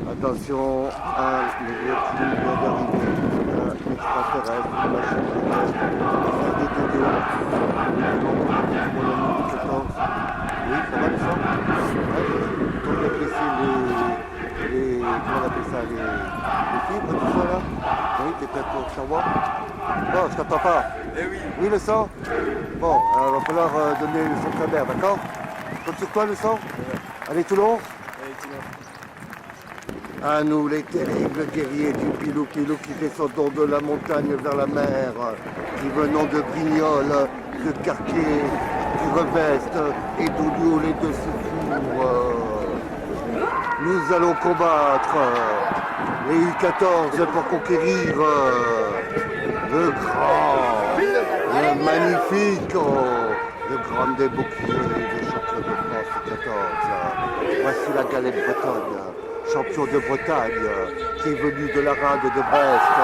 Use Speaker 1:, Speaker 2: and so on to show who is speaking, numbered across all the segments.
Speaker 1: Attention à l'extraterrestre, oui, ça va le sang. Quand on apprécie comment on appelle ça, les fibres, tout ça là. Oui, t'es prêt pour savoir? Non, je t'entends pas.
Speaker 2: Eh oui.
Speaker 1: Oui, le sang? Bon, il va falloir donner le sang de ta mère, d'accord? Compte sur toi le sang? Allez, Toulon?
Speaker 2: Allez, Toulon.
Speaker 1: À nous, les terribles guerriers du Pilou-Pilou qui descendons de la montagne vers la mer, qui venons de Brignoles, de Cartier, du Reveste et d'Oulioul et de Soufour. Nous allons combattre les U14 pour conquérir le grand, le magnifique, le grand des boucliers des champions de France U14. Voici la galette bretonne, champion de Bretagne, qui est venu de la rade de Brest,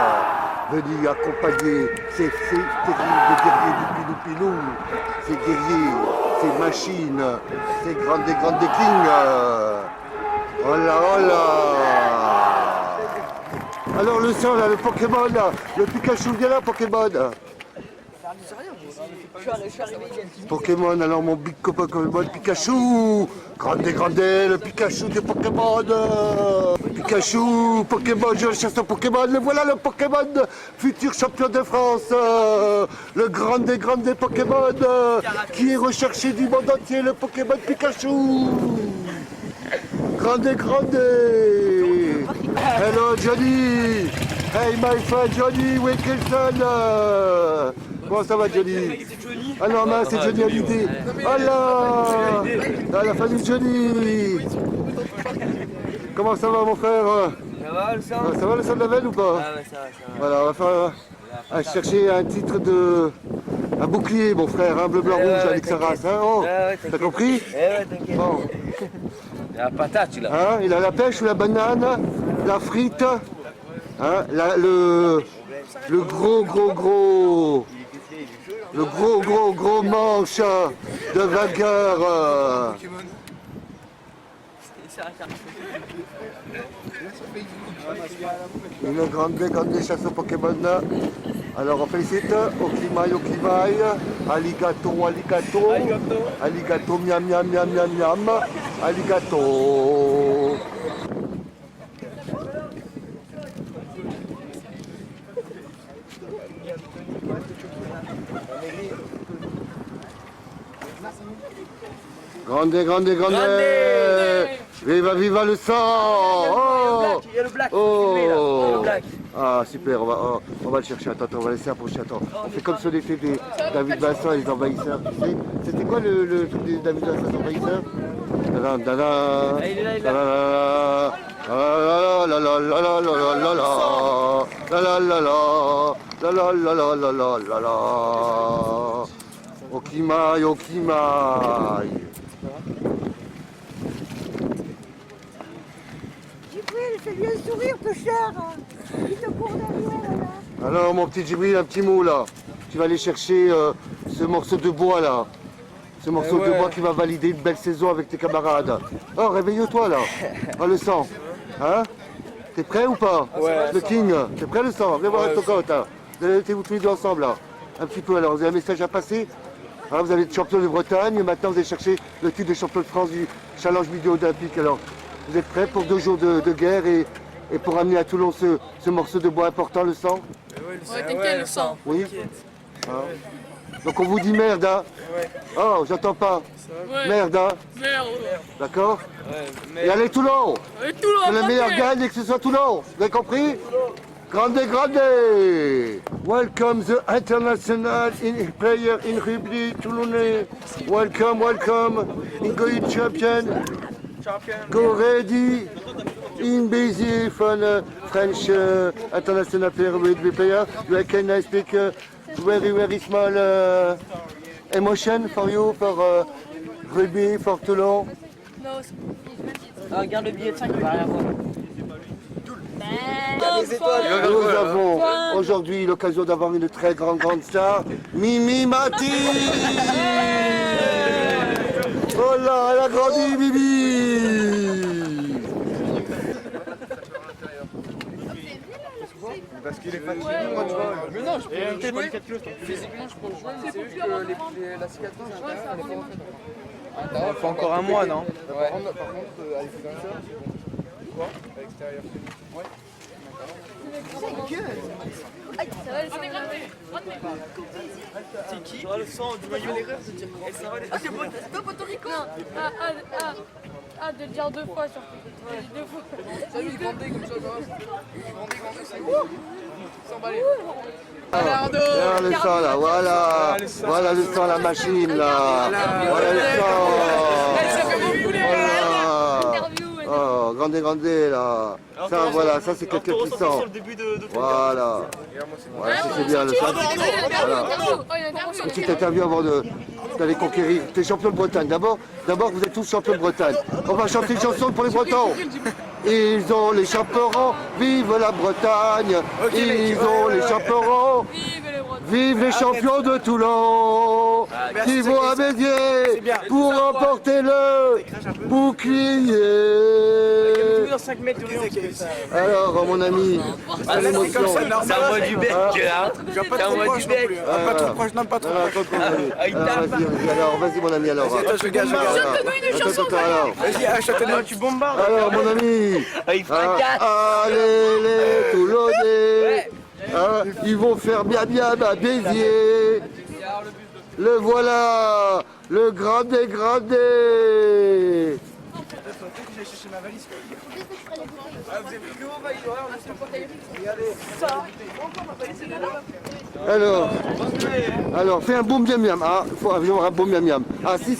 Speaker 1: venu accompagner ces terribles guerriers du Pilou-Pilou, ces guerriers, ces machines, ces grandes des kings. Oh là, oh là. Alors le sang là, le Pokémon là, le Pikachu, viens là Pokémon. Pokémon, alors mon big copain Pokémon, Pikachu. Grande, le Pikachu des Pokémon. Pikachu, Pokémon, je chasse un Pokémon. Le voilà le Pokémon, futur champion de France. Le grand des Pokémon, qui est recherché du monde entier, le Pokémon Pikachu. Grande. Hello Johnny. Hey my friend Johnny Wilkinson. Comment ça va Johnny? Ah non mince, c'est Johnny Hallyday. Ah là, la famille Johnny. Comment ça va mon frère?
Speaker 2: Ça va le sang?
Speaker 1: Ça va le sang de la veine ou pas?
Speaker 2: Ah ouais, ça va.
Speaker 1: Voilà, on va faire chercher un titre de... un bouclier mon frère, hein, bleu, blanc, rouge avec sa race. Hein, oh, t'as compris?
Speaker 2: Ouais, t'inquiète.
Speaker 1: Bon.
Speaker 2: Il a la patate là.
Speaker 1: Hein, il a la pêche ou la banane, la frite, hein, le gros manche de vainqueur. Une grande chasse au Pokémon. Alors on félicite Okimai, Aligato, miam, Aligato. Grande. Viva le sang.
Speaker 2: Il y a le black.
Speaker 1: Oh. Ah super, on va le chercher, attends, on va laisser approcher, attends. On fait comme si on était des David Vincent et les envahisseurs, tu sais. C'était quoi le truc des David Vincent et les envahisseurs? Okimai.
Speaker 3: Djibril, fais-lui un sourire, peu cher. Il te court derrière, là.
Speaker 1: Alors mon petit Djibril, un petit mot là. Tu vas aller chercher ce morceau de bois là. Ce morceau de bois qui va valider une belle saison avec tes camarades. Oh, réveille-toi là. Oh, le sang. Hein? T'es prêt ou pas?
Speaker 2: Ouais.
Speaker 1: Le King, t'es prêt le sang? Viens voir ton cote. Hein. Vous allez être tous les deux ensemble là. Un petit peu alors, vous avez un message à passer? Hein, vous allez être champion de Bretagne, maintenant vous allez chercher le titre de champion de France du Challenge Midi Olympique. Alors, vous êtes prêts pour 2 jours de guerre et pour amener à Toulon ce morceau de bois important, le sang?
Speaker 4: Ouais, t'inquiète, le sang.
Speaker 1: Oui. Hein? Donc on vous dit merde, hein?
Speaker 2: Ouais.
Speaker 1: Oh, j'entends pas.
Speaker 4: Ouais.
Speaker 1: Merde, hein?
Speaker 4: Merde.
Speaker 1: D'accord?
Speaker 2: Ouais,
Speaker 1: Et allez Toulon!
Speaker 4: Et Toulon,
Speaker 1: Que le meilleur gagne et que ce soit Toulon. Vous avez compris? Grande! Welcome the international player in rugby Toulonnais. Welcome. In go champion. Go ready. in Béziers from French international player rugby player. You can speak very small emotion for you for rugby for Toulon.
Speaker 4: Non,
Speaker 2: Regarde le billet de 5, il va rien voir.
Speaker 1: Nous avons aujourd'hui l'occasion d'avoir une très grande star, Mimi Mati. Oh là, elle a grandi, Mimi.
Speaker 5: Parce qu'il est fatigué, moi, tu vois.
Speaker 2: Mais non, je peux
Speaker 5: Et
Speaker 2: jouer.
Speaker 5: physiquement, je peux le jouer, mais c'est juste que la cicatrice, elle est pas refaite.
Speaker 2: Il faut encore un mois, non?
Speaker 5: Par contre, à l'extérieur. Quoi? À l'extérieur. Ouais.
Speaker 2: C'est qui? Le sang du maillot.
Speaker 4: Ah, c'est Porto Rico. De le dire 2 fois surtout. 2 fois.
Speaker 5: Ça lui, il grandit comme ça, il grandit, c'est bon. S'emballer.
Speaker 1: Regarde le sang là, voilà. Voilà le sang, la machine là. Voilà le sang. Voilà. Oh, grande là. Ça, voilà, ça c'est quelqu'un qui sent. Voilà. Voilà, c'est bien le sang. Voilà. Petite interview avant d'aller conquérir. T'es champion de Bretagne. D'abord, vous êtes tous champions de Bretagne. On va chanter une chanson pour les Bretons. Ils ont les chaperons, vive la Bretagne. Ils ont les chaperons, vive les champions de Toulon. Qui vont à Béziers pour remporter le bouclier.
Speaker 2: Dans 5 mètres,
Speaker 1: Alors, mon ami, à l'émotion.
Speaker 2: C'est un mois du bec, là. C'est un mois du bec.
Speaker 5: Pas trop proche, non, pas trop proche.
Speaker 1: Vas-y, mon ami, alors.
Speaker 5: Attends, je regarde.
Speaker 1: Alors.
Speaker 5: Vas-y, achète-le.
Speaker 2: Tu bombardes.
Speaker 1: Alors, mon ami,
Speaker 2: Il fera 4.
Speaker 1: allez les Toulonnais, ils vont faire bien à Béziers. Le voilà, le gradé. Alors, fais un bon miam miam. Ah, il faut avoir un bon miam miam. Ah, si.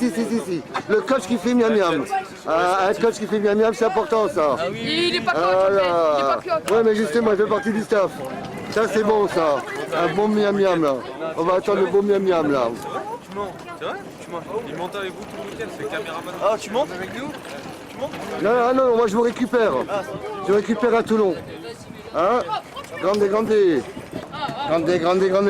Speaker 1: Le coach qui fait miam miam. Ah, un coach qui fait miam miam, c'est important ça.
Speaker 4: Il est pas coach.
Speaker 1: Ouais, mais justement, il fait partie du staff. Ça, c'est bon ça. Un bon miam miam là. On va attendre le bon miam miam là.
Speaker 6: Tu mens, c'est vrai? Tu mens. Il monte avec vous tout le week-end, c'est caméraman.
Speaker 2: Ah, tu montes avec nous?
Speaker 1: Non, moi je vous récupère. Je vous récupère à Toulon. Hein? Grande,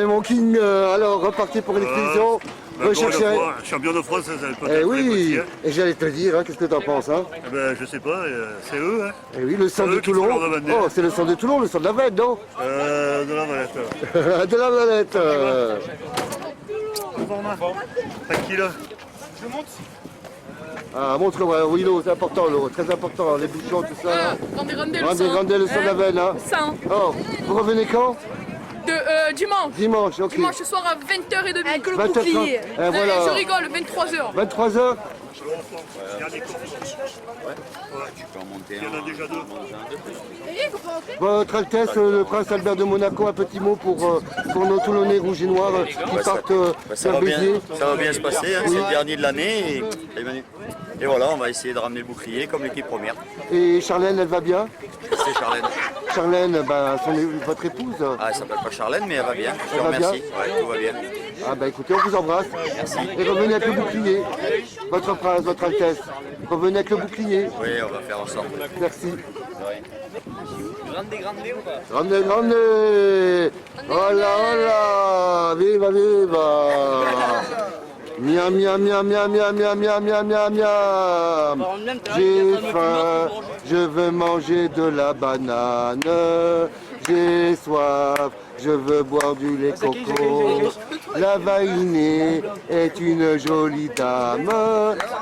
Speaker 1: mon king. Alors, repartez pour une expédition. Recherchez.
Speaker 7: Champion de France, ça peut
Speaker 1: Eh
Speaker 7: être
Speaker 1: oui,
Speaker 7: hein.
Speaker 1: et j'allais te le dire, hein, qu'est-ce que t'en penses, hein?
Speaker 7: Je sais pas, c'est eux, hein.
Speaker 1: Eh oui, le sang de
Speaker 7: eux qui
Speaker 1: Toulon.
Speaker 7: font leur demande.
Speaker 1: Oh, c'est le sang de Toulon, le sang de la Valette, non?
Speaker 7: De la Valette.
Speaker 1: De la Valette.
Speaker 7: Tranquille.
Speaker 1: Ah, montre-moi, oui, l'eau, c'est important, l'eau, très important, les bouchons, tout ça. Là.
Speaker 4: Rendez
Speaker 1: le sang de la veine, hein.
Speaker 4: Ça.
Speaker 1: Oh, vous revenez quand?
Speaker 4: Dimanche.
Speaker 1: Dimanche, ok.
Speaker 4: Dimanche soir à 20h30.
Speaker 3: Avec le
Speaker 1: 20h30.
Speaker 3: bouclier.
Speaker 1: Voilà.
Speaker 4: Je rigole, 23h.
Speaker 1: 23h.
Speaker 7: Il y en a déjà 2.
Speaker 1: Votre Altesse, le prince Albert de Monaco, un petit mot pour nos Toulonnais rouges et noirs qui partent vers Béziers.
Speaker 8: Ça va bien se passer, hein, c'est le dernier de l'année. Et voilà, on va essayer de ramener le bouclier comme l'équipe première.
Speaker 1: Et Charlène, elle va bien?
Speaker 8: C'est Charlène.
Speaker 1: Charlène, votre épouse.
Speaker 8: Ah, elle s'appelle pas Charlène, mais elle va bien. Je
Speaker 1: Elle
Speaker 8: te
Speaker 1: va bien
Speaker 8: remercie. Ouais, tout va bien.
Speaker 1: Ah bah écoutez, on vous embrasse.
Speaker 8: Merci.
Speaker 1: Et revenez avec le bouclier. Votre prince, votre Altesse. Revenez avec le bouclier.
Speaker 8: Oui, on va faire ensemble.
Speaker 1: Merci.
Speaker 2: Grande ou pas?
Speaker 1: Grande. Hola. Viva. Miam. J'ai faim, je veux manger de la banane. J'ai soif, je veux boire du lait coco. La vainée est une jolie dame.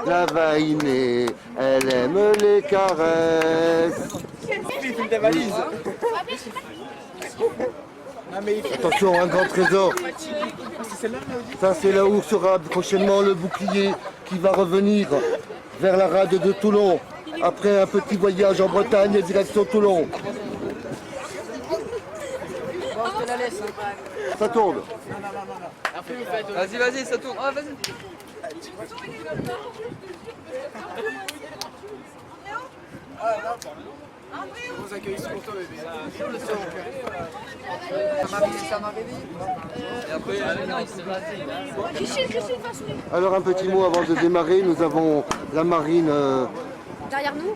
Speaker 1: La vainée, elle aime les caresses. Attention, un grand trésor. Ça, c'est là où sera prochainement le bouclier qui va revenir vers la rade de Toulon. Après un petit voyage en Bretagne, direction Toulon. Ça tourne.
Speaker 2: Vas-y, ça tourne. Ah, vas-y.
Speaker 5: Vos accueils sont pour toi, bébé. Ça m'a réveillé. Et après,
Speaker 1: Alors un petit mot avant de démarrer, nous avons la marine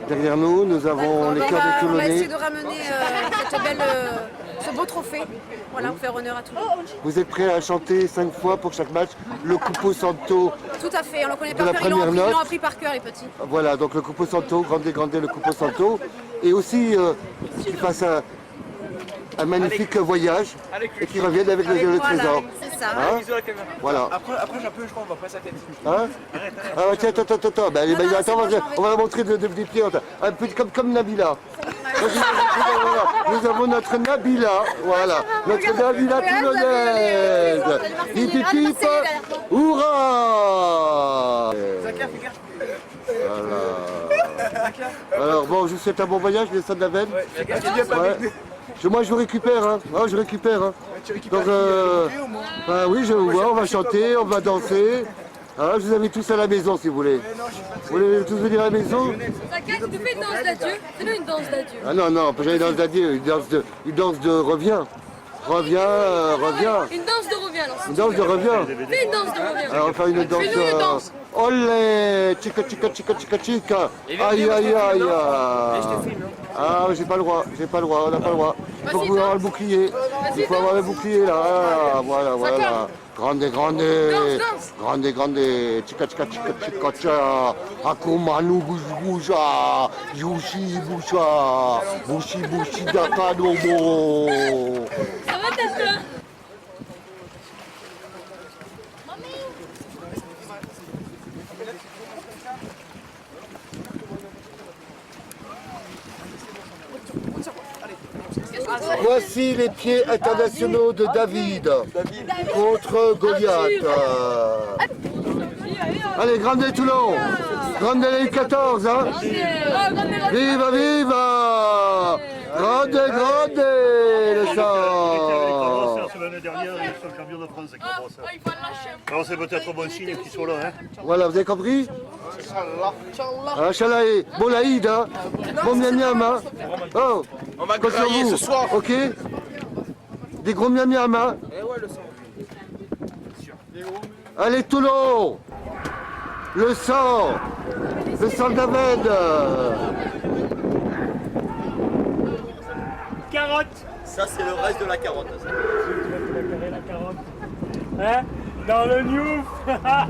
Speaker 1: derrière nous, nous avons les cœurs des
Speaker 9: On va essayer
Speaker 1: Toulonnais.
Speaker 9: de ramener ce beau trophée, voilà, pour faire honneur à tout le monde.
Speaker 1: Vous êtes prêts à chanter 5 fois pour chaque match le Cupo Santo?
Speaker 9: Tout à fait, on le connaît
Speaker 1: De
Speaker 9: par
Speaker 1: la
Speaker 9: cœur,
Speaker 1: première
Speaker 9: ils
Speaker 1: note.
Speaker 9: l'ont appris par cœur les petits.
Speaker 1: Voilà, donc le Cupo Santo, grande, le Cupo Santo. Et aussi qu'ils fassent un magnifique voyage et qu'ils reviennent avec le
Speaker 9: Voilà,
Speaker 1: trésor.
Speaker 9: c'est ça.
Speaker 1: Hein? Voilà.
Speaker 5: après j'ai un peu, je crois, on va passer sa tête.
Speaker 1: Hein? Ah, tiens, attends. Ben,
Speaker 9: Non,
Speaker 1: attends,
Speaker 9: c'est bon,
Speaker 1: on va la montrer des pieds. Un peu comme Nabila. Voilà. Nous avons notre Nabila. Voilà. Notre Nabila toulonnaise. Hip hip hip. Hurrah! Voilà. Alors bon, je vous souhaite un bon voyage, les sons de la veine. Ouais. Moi je vous récupère, hein. Ah, je récupère. Hein. Donc, bah oui, je vous vois, on va chanter, on va danser. Ah, je vous invite tous à la maison si vous voulez. Vous voulez tous venir à la maison?
Speaker 4: Zaka, tu fais une danse d'adieu. Fais-nous une danse d'adieu.
Speaker 1: Ah non, pas une danse d'adieu, une danse de reviens. Reviens.
Speaker 4: Une danse de revient, alors.
Speaker 1: Une danse de reviens.
Speaker 4: Fais une danse de revient.
Speaker 1: Alors on va faire une danse.
Speaker 4: Fais-nous une danse.
Speaker 1: Olé, chica. Aïe. Ah, j'ai pas le droit, on n'a pas le droit. Il faut avoir le bouclier. Il faut avoir le bouclier là. Ah, voilà. Grande.
Speaker 4: Danse.
Speaker 1: Grande. Chica. Akumanu bouja. Yushi Bushi Dakadomo.
Speaker 4: Ça va, Tata?
Speaker 1: Voici les pieds internationaux de David contre Goliath. Allez, Grande Toulon, Grande les 14, hein. Viva! Grande le sang.
Speaker 7: La semaine dernière, ils sont champions de France qui commencent. Alors c'est peut-être bon signe qu'ils soient là. Hein.
Speaker 1: Voilà, vous avez compris? Inch'Allah. Bon l'Aïd, hein. Bon miam, hein. Oh,
Speaker 5: On va
Speaker 1: compte sur
Speaker 5: grailler
Speaker 1: vous.
Speaker 5: ce soir.
Speaker 1: Ok. Des gros miam, hein.
Speaker 5: Eh ouais, le sang.
Speaker 1: Allez Toulon, le sang d'Aved.
Speaker 6: Carotte.
Speaker 8: Ça, c'est le reste de la carotte. Ça.
Speaker 6: La carotte. Hein? Dans le new.
Speaker 8: Ça va?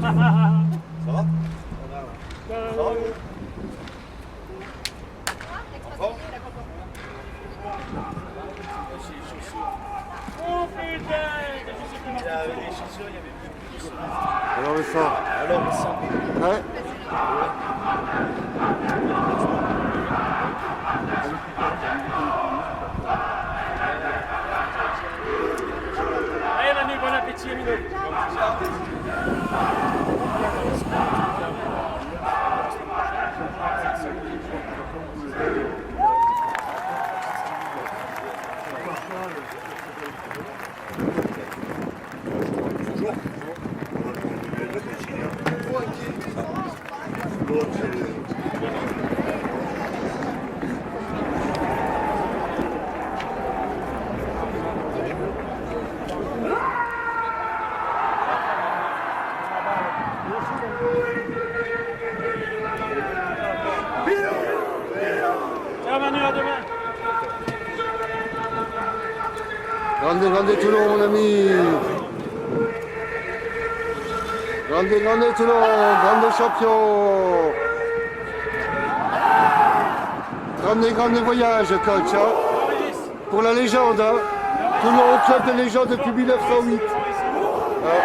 Speaker 6: Oh putain!
Speaker 1: Alors le sang. Ouais.
Speaker 6: Allez Manu, bon appétit, Manu. Ciao Manu, à demain.
Speaker 1: Grande Toulon, mon ami. Grande Toulon, grande champion. Grande voyage, coach. Hein. Pour la légende. Hein. Toulon au club de légende depuis 1908. Hein.